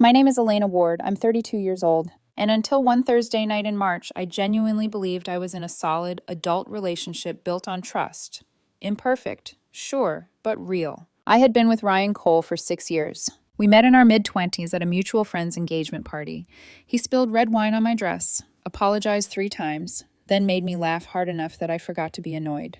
My name is Elena Ward. I'm 32 years old. And until one Thursday night in March, I genuinely believed I was in a solid, adult relationship built on trust. Imperfect, sure, but real. I had been with Ryan Cole for 6 years. We met in our mid-20s at a mutual friend's engagement party. He spilled red wine on my dress, apologized 3 times, then made me laugh hard enough that I forgot to be annoyed.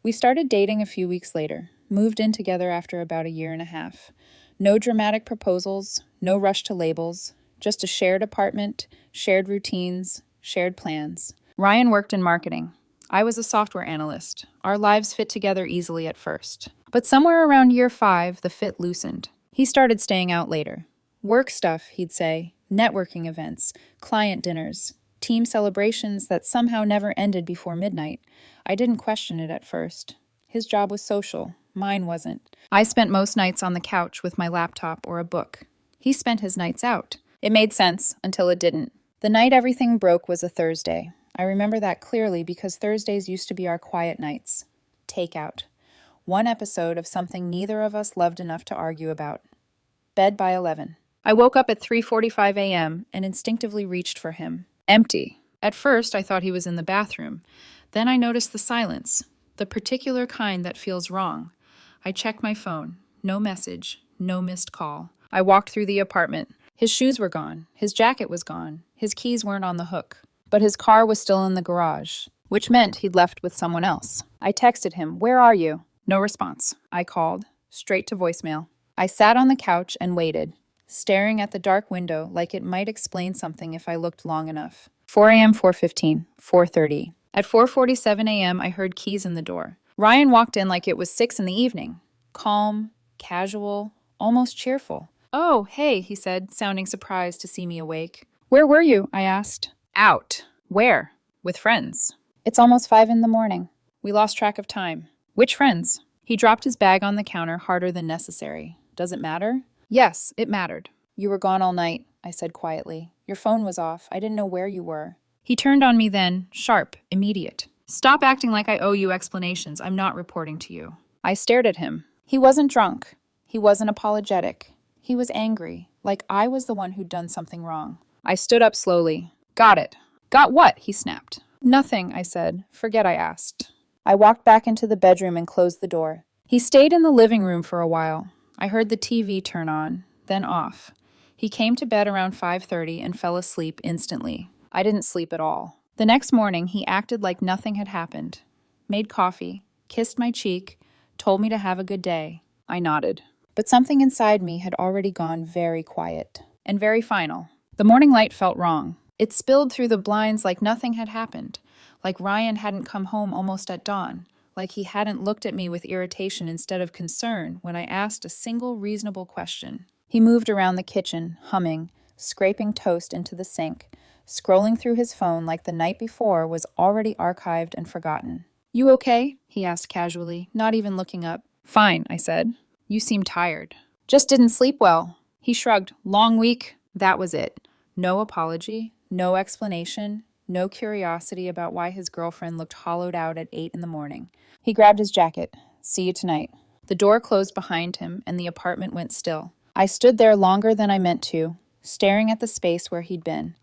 We started dating a few weeks later, moved in together after about a year and a half. No dramatic proposals, no rush to labels, just a shared apartment, shared routines, shared plans. Ryan worked in marketing. I was a software analyst. Our lives fit together easily at first. But somewhere around year 5, the fit loosened. He started staying out later. Work stuff, he'd say, networking events, client dinners, team celebrations that somehow never ended before midnight. I didn't question it at first. His job was social. Mine wasn't. I spent most nights on the couch with my laptop or a book. He spent his nights out. It made sense until it didn't. The night everything broke was a Thursday. I remember that clearly because Thursdays used to be our quiet nights. Takeout. One episode of something neither of us loved enough to argue about. Bed by 11. I woke up at 3:45 a.m. and instinctively reached for him. Empty. At first, I thought he was in the bathroom. Then I noticed the silence, the particular kind that feels wrong. I checked my phone. No message. No missed call. I walked through the apartment. His shoes were gone. His jacket was gone. His keys weren't on the hook. But his car was still in the garage, which meant he'd left with someone else. I texted him, "Where are you?" No response. I called. Straight to voicemail. I sat on the couch and waited, staring at the dark window like it might explain something if I looked long enough. 4 a.m., 4:15, 4:30. At 4:47 a.m., I heard keys in the door. Ryan walked in like it was 6 in the evening. Calm, casual, almost cheerful. "Oh, hey," he said, sounding surprised to see me awake. "Where were you?" I asked. "Out." "Where?" "With friends." "It's almost 5 in the morning." We lost track of time. "Which friends?" He dropped his bag on the counter harder than necessary. "Does it matter?" "Yes, it mattered." "You were gone all night," I said quietly. "Your phone was off. I didn't know where you were." He turned on me then, sharp, immediate. "Stop acting like I owe you explanations. I'm not reporting to you." I stared at him. He wasn't drunk. He wasn't apologetic. He was angry, like I was the one who'd done something wrong. I stood up slowly. "Got it." "Got what?" he snapped. "Nothing," I said. "Forget I asked." I walked back into the bedroom and closed the door. He stayed in the living room for a while. I heard the TV turn on, then off. He came to bed around 5:30 and fell asleep instantly. I didn't sleep at all. The next morning, he acted like nothing had happened. Made coffee, kissed my cheek, told me to have a good day. I nodded. But something inside me had already gone very quiet and very final. The morning light felt wrong. It spilled through the blinds like nothing had happened, like Ryan hadn't come home almost at dawn, like he hadn't looked at me with irritation instead of concern when I asked a single reasonable question. He moved around the kitchen, humming, scraping toast into the sink, scrolling through his phone like the night before was already archived and forgotten. "You okay?" he asked casually, not even looking up. "Fine," I said. "You seem tired." "Just didn't sleep well." He shrugged. "Long week?" That was it. No apology, no explanation, no curiosity about why his girlfriend looked hollowed out at 8 in the morning. He grabbed his jacket. "See you tonight." The door closed behind him and the apartment went still. I stood there longer than I meant to, staring at the space where he'd been.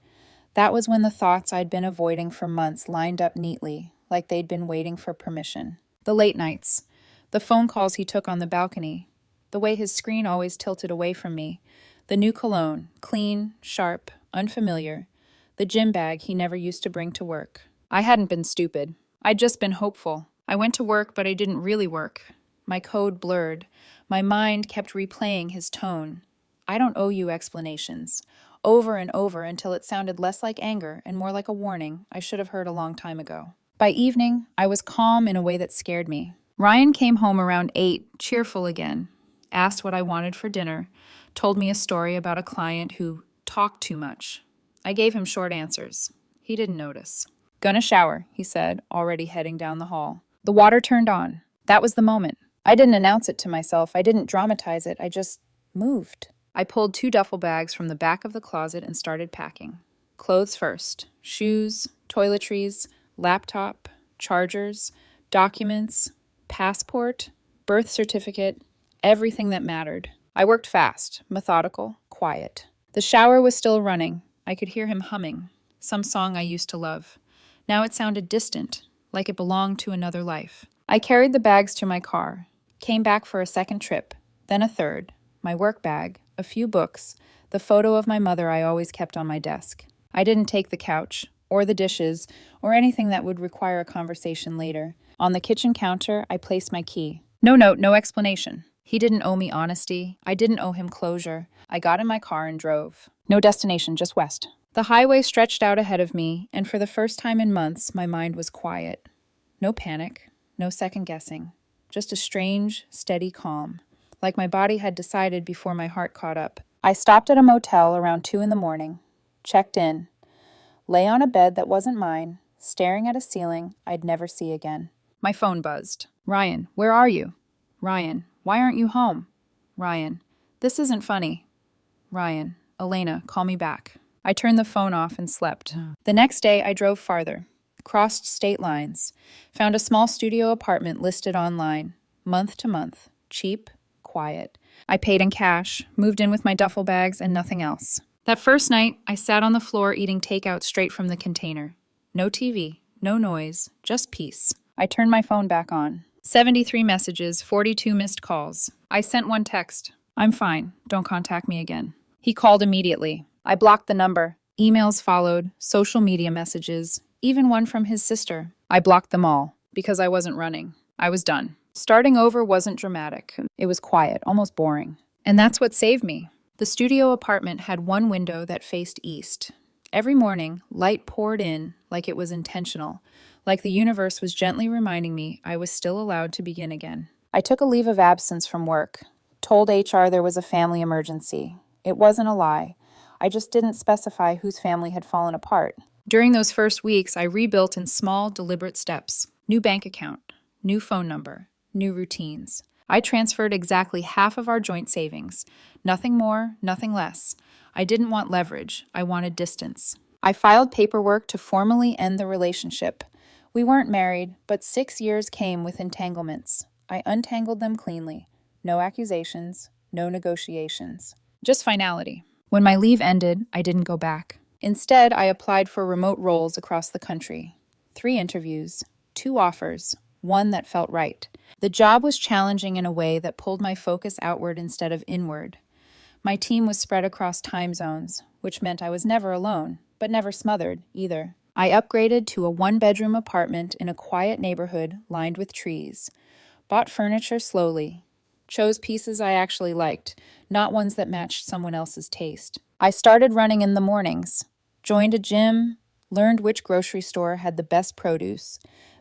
That was when the thoughts I'd been avoiding for months lined up neatly, like they'd been waiting for permission. The late nights, the phone calls he took on the balcony, the way his screen always tilted away from me, the new cologne, clean, sharp, unfamiliar, the gym bag he never used to bring to work. I hadn't been stupid. I'd just been hopeful. I went to work, but I didn't really work. My code blurred. My mind kept replaying his tone. "I don't owe you explanations." Over and over until it sounded less like anger and more like a warning I should have heard a long time ago. By evening, I was calm in a way that scared me. Ryan came home around 8, cheerful again, asked what I wanted for dinner, told me a story about a client who talked too much. I gave him short answers. He didn't notice. "Gonna shower," he said, already heading down the hall. The water turned on. That was the moment. I didn't announce it to myself. I didn't dramatize it. I just moved. I pulled 2 duffel bags from the back of the closet and started packing. Clothes first. Shoes, toiletries, laptop, chargers, documents, passport, birth certificate, everything that mattered. I worked fast, methodical, quiet. The shower was still running. I could hear him humming, some song I used to love. Now it sounded distant, like it belonged to another life. I carried the bags to my car, came back for a second trip, then a third, my work bag, a few books, the photo of my mother I always kept on my desk. I didn't take the couch, or the dishes, or anything that would require a conversation later. On the kitchen counter, I placed my key. No note, no explanation. He didn't owe me honesty. I didn't owe him closure. I got in my car and drove. No destination, just west. The highway stretched out ahead of me, and for the first time in months, my mind was quiet. No panic, no second guessing. Just a strange, steady calm, like my body had decided before my heart caught up. I stopped at a motel around 2 a.m, checked in, lay on a bed that wasn't mine, staring at a ceiling I'd never see again. My phone buzzed. Ryan, where are you? Ryan, why aren't you home? Ryan, this isn't funny. Ryan, Elena, call me back. I turned the phone off and slept. The next day, I drove farther, crossed state lines, found a small studio apartment listed online, month to month, cheap, quiet. I paid in cash, moved in with my duffel bags, and nothing else. That first night, I sat on the floor eating takeout straight from the container. No TV, no noise, just peace. I turned my phone back on. 73 messages, 42 missed calls. I sent one text. I'm fine. Don't contact me again. He called immediately. I blocked the number. Emails followed, social media messages, even one from his sister. I blocked them all because I wasn't running. I was done. Starting over wasn't dramatic. It was quiet, almost boring. And that's what saved me. The studio apartment had one window that faced east. Every morning, light poured in like it was intentional, like the universe was gently reminding me I was still allowed to begin again. I took a leave of absence from work, told HR there was a family emergency. It wasn't a lie. I just didn't specify whose family had fallen apart. During those first weeks, I rebuilt in small, deliberate steps. New bank account, new phone number, new routines. I transferred exactly half of our joint savings. Nothing more, nothing less. I didn't want leverage. I wanted distance. I filed paperwork to formally end the relationship. We weren't married, but 6 years came with entanglements. I untangled them cleanly. No accusations, no negotiations. Just finality. When my leave ended, I didn't go back. Instead, I applied for remote roles across the country. 3 interviews, 2 offers, one that felt right. The job was challenging in a way that pulled my focus outward instead of inward. My team was spread across time zones, which meant I was never alone, but never smothered either. I upgraded to a 1-bedroom apartment in a quiet neighborhood lined with trees. Bought furniture slowly. Chose pieces I actually liked, not ones that matched someone else's taste. I started running in the mornings, joined a gym, learned which grocery store had the best produce,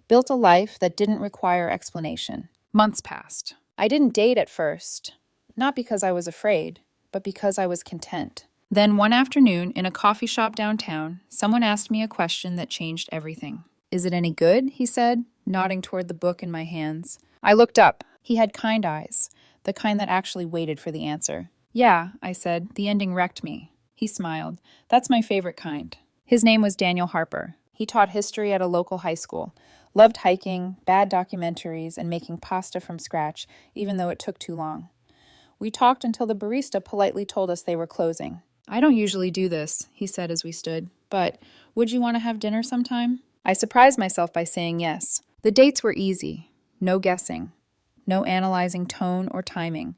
built a life that didn't require explanation. Months passed. I didn't date at first, not because I was afraid, but because I was content. Then one afternoon, in a coffee shop downtown, someone asked me a question that changed everything. Is it any good? He said, nodding toward the book in my hands. I looked up. He had kind eyes, the kind that actually waited for the answer. Yeah, I said, the ending wrecked me. He smiled. That's my favorite kind. His name was Daniel Harper. He taught history at a local high school. Loved hiking, bad documentaries, and making pasta from scratch, even though it took too long. We talked until the barista politely told us they were closing. I don't usually do this, he said as we stood, but would you want to have dinner sometime? I surprised myself by saying yes. The dates were easy. No guessing. No analyzing tone or timing.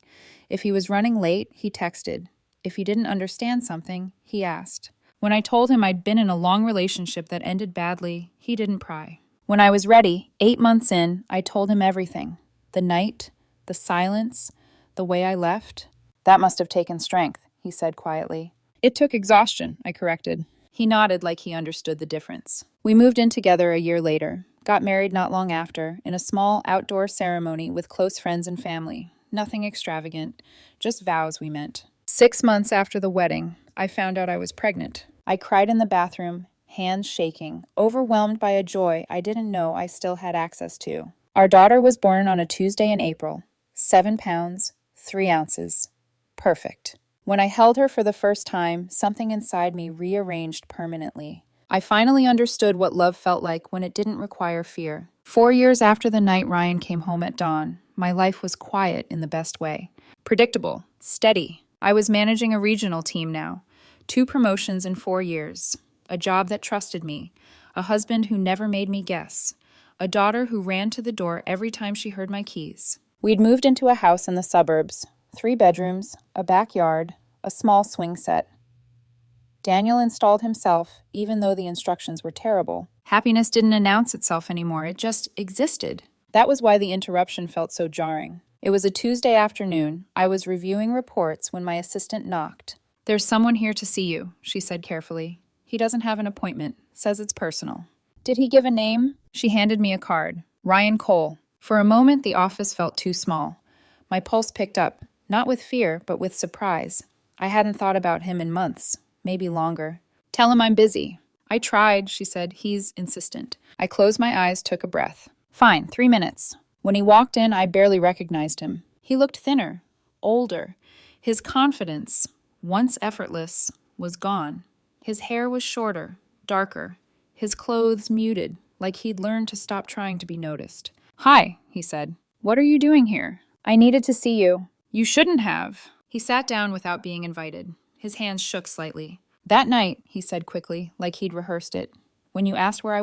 If he was running late, he texted. If he didn't understand something, he asked. When I told him I'd been in a long relationship that ended badly, he didn't pry. When I was ready, 8 months in, I told him everything. The night, the silence, the way I left. That must have taken strength, he said quietly. It took exhaustion, I corrected. He nodded like he understood the difference. We moved in together a year later, got married not long after, in a small outdoor ceremony with close friends and family. Nothing extravagant, just vows we meant. 6 months after the wedding, I found out I was pregnant. I cried in the bathroom, hands shaking, overwhelmed by a joy I didn't know I still had access to. Our daughter was born on a Tuesday in April. 7 pounds, 3 ounces. Perfect. When I held her for the first time, something inside me rearranged permanently. I finally understood what love felt like when it didn't require fear. 4 years after the night Ryan came home at dawn, my life was quiet in the best way. Predictable, steady, I was managing a regional team now. 2 promotions in 4 years. A job that trusted me. A husband who never made me guess. A daughter who ran to the door every time she heard my keys. We'd moved into a house in the suburbs. 3 bedrooms, a backyard, a small swing set. Daniel installed himself, even though the instructions were terrible. Happiness didn't announce itself anymore, it just existed. That was why the interruption felt so jarring. It was a Tuesday afternoon. I was reviewing reports when my assistant knocked. "There's someone here to see you," she said carefully. "He doesn't have an appointment. Says it's personal." "Did he give a name?" She handed me a card. Ryan Cole. For a moment, the office felt too small. My pulse picked up, not with fear, but with surprise. I hadn't thought about him in months. Maybe longer. "Tell him I'm busy." "I tried," she said. "He's insistent." I closed my eyes, took a breath. "Fine, 3 minutes." When he walked in, I barely recognized him. He looked thinner, older. His confidence, once effortless, was gone. His hair was shorter, darker. His clothes muted, like he'd learned to stop trying to be noticed. "Hi," he said. "What are you doing here?" "I needed to see you." "You shouldn't have." He sat down without being invited. His hands shook slightly. "That night," he said quickly, like he'd rehearsed it, "when you asked where I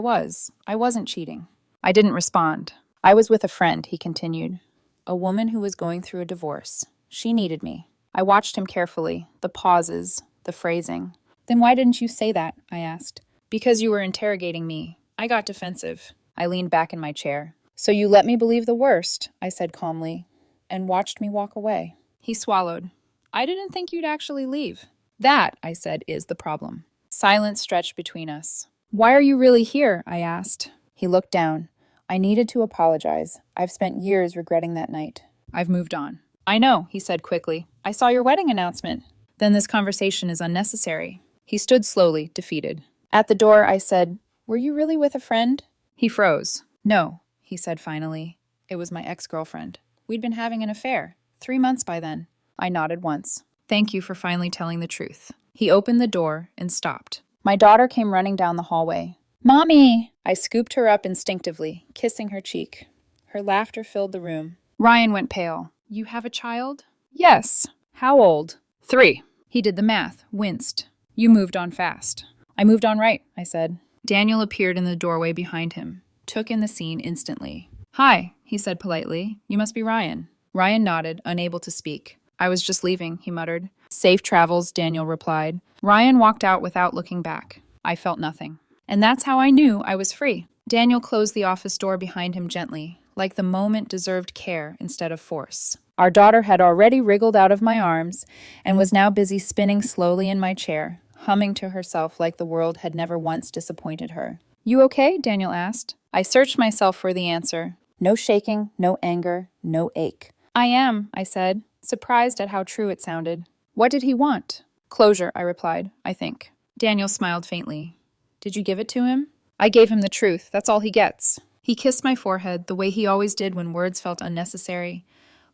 wasn't cheating." I didn't respond. "I was with a friend," he continued. "A woman who was going through a divorce. She needed me." I watched him carefully, the pauses, the phrasing. "Then why didn't you say that?" I asked. "Because you were interrogating me." I got defensive. I leaned back in my chair. "So you let me believe the worst," I said calmly, and watched me walk away. He swallowed. "I didn't think you'd actually leave." "That," I said, "is the problem." Silence stretched between us. "Why are you really here?" I asked. He looked down. "I needed to apologize. I've spent years regretting that night. I've moved on." "I know," he said quickly. "I saw your wedding announcement." "Then this conversation is unnecessary." He stood slowly, defeated. At the door, I said, "Were you really with a friend?" He froze. "No," he said finally. "It was my ex-girlfriend. We'd been having an affair. 3 months by then." I nodded once. "Thank you for finally telling the truth." He opened the door and stopped. My daughter came running down the hallway. "Mommy!" I scooped her up instinctively, kissing her cheek. Her laughter filled the room. Ryan went pale. "You have a child?" "Yes." "How old?" 3. He did the math, winced. "You moved on fast." "I moved on right," I said. Daniel appeared in the doorway behind him, took in the scene instantly. "Hi," he said politely. "You must be Ryan." Ryan nodded, unable to speak. "I was just leaving," he muttered. "Safe travels," Daniel replied. Ryan walked out without looking back. I felt nothing. And that's how I knew I was free. Daniel closed the office door behind him gently, like the moment deserved care instead of force. Our daughter had already wriggled out of my arms and was now busy spinning slowly in my chair, humming to herself like the world had never once disappointed her. "You okay?" Daniel asked. I searched myself for the answer. No shaking, no anger, no ache. "I am," I said, surprised at how true it sounded. "What did he want?" "Closure," I replied, "I think." Daniel smiled faintly. "Did you give it to him?" "I gave him the truth. That's all he gets." He kissed my forehead the way he always did when words felt unnecessary.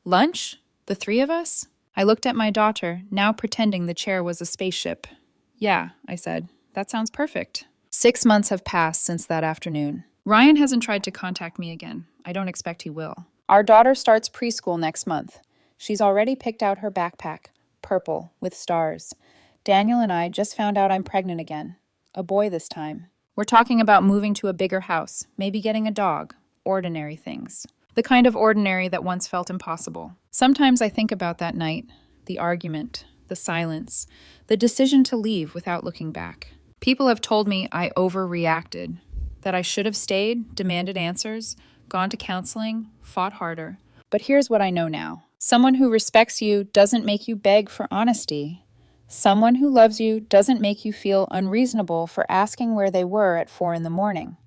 "Lunch? The 3 of us?" I looked at my daughter, now pretending the chair was a spaceship. "Yeah," I said. "That sounds perfect." 6 months have passed since that afternoon. Ryan hasn't tried to contact me again. I don't expect he will. Our daughter starts preschool next month. She's already picked out her backpack, purple, with stars. Daniel and I just found out I'm pregnant again. A boy this time. We're talking about moving to a bigger house, maybe getting a dog. Ordinary things. The kind of ordinary that once felt impossible. Sometimes I think about that night, the argument, the silence, the decision to leave without looking back. People have told me I overreacted, that I should have stayed, demanded answers, gone to counseling, fought harder. But here's what I know now. Someone who respects you doesn't make you beg for honesty. Someone who loves you doesn't make you feel unreasonable for asking where they were at 4 a.m.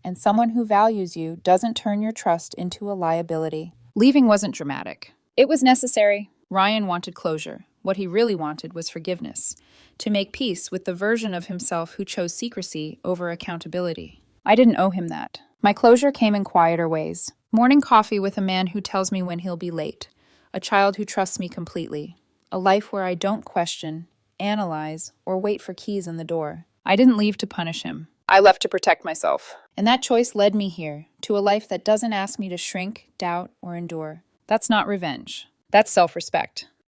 And someone who values you doesn't turn your trust into a liability. Leaving wasn't dramatic. It was necessary. Ryan wanted closure. What he really wanted was forgiveness. To make peace with the version of himself who chose secrecy over accountability. I didn't owe him that. My closure came in quieter ways. Morning coffee with a man who tells me when he'll be late. A child who trusts me completely. A life where I don't question, analyze, or wait for keys in the door. I didn't leave to punish him. I left to protect myself. And that choice led me here, to a life that doesn't ask me to shrink, doubt, or endure. That's not revenge. That's self-respect.